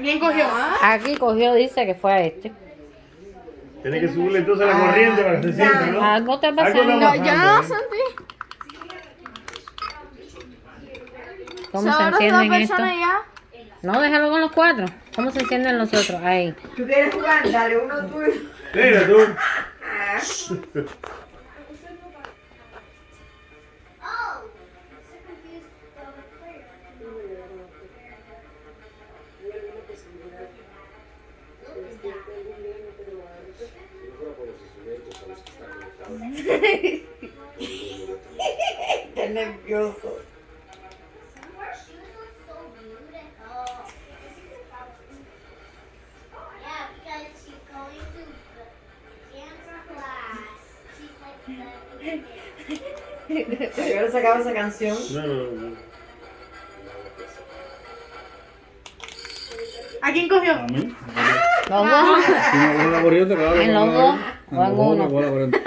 ¿A quién cogió? Aquí cogió, dice que fue a este. Tiene que subirle entonces la corriente para que se sienta, ¿no? Algo está Algo pasando. está Yo no lo sentí. ¿Cómo se Ahora encienden dos esto? personas ya. No, déjalo con los 4. ¿Cómo se encienden los otros? Ahí. ¿Tú quieres jugar? Dale uno tuyo. Mira tú. Está nervioso. ¿A qué hora se acaba esa canción? No. ¿A quién cogió? A mí. Los dos. Si me cojo la corriente, claro. En los dos o en uno. Me cojo la corriente.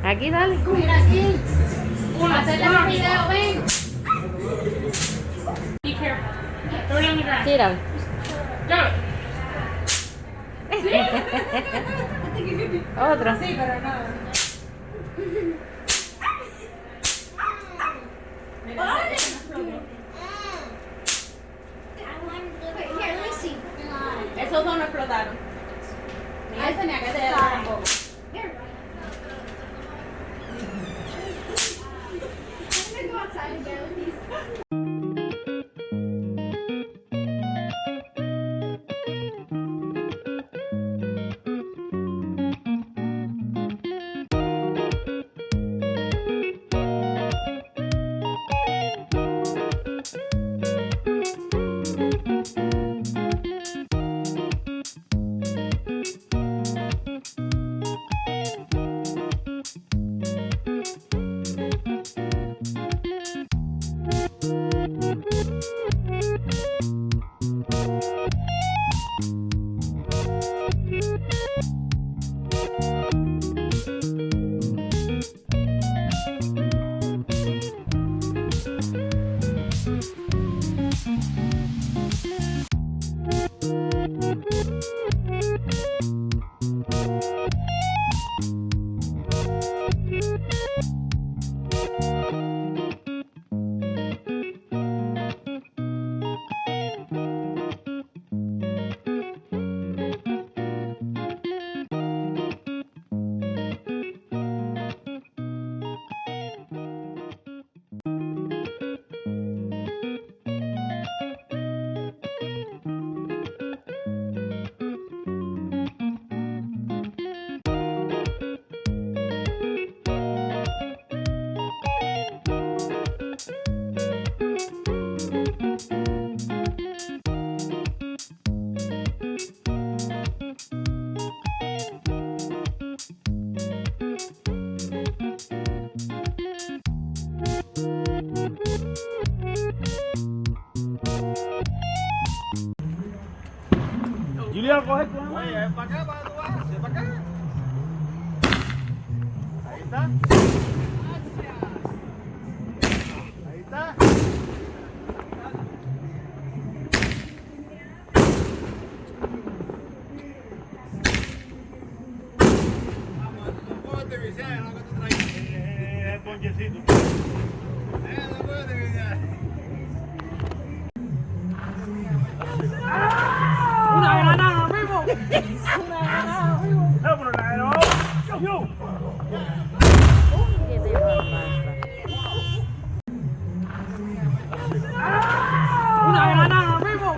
Aquí, dale. Mira aquí. Hacerle el video, ven. Be careful. Throw it on the ground. Tíralo. Go. Otro. Sí, pero no. Esos dos no explotaron. Ni ese ni aquel tampoco. Julián, coge tu mano. Oye, para acá, para tu mano, para acá. Ahí está. Ahí está. Vamos, no puedo te viciar, lo que tú traes. El ponchecito. No puedo te viciar. Una granada, vivo. Una granada, vivo. No, pero la granada. Yo. ¿Qué te pasa? Una granada, vivo.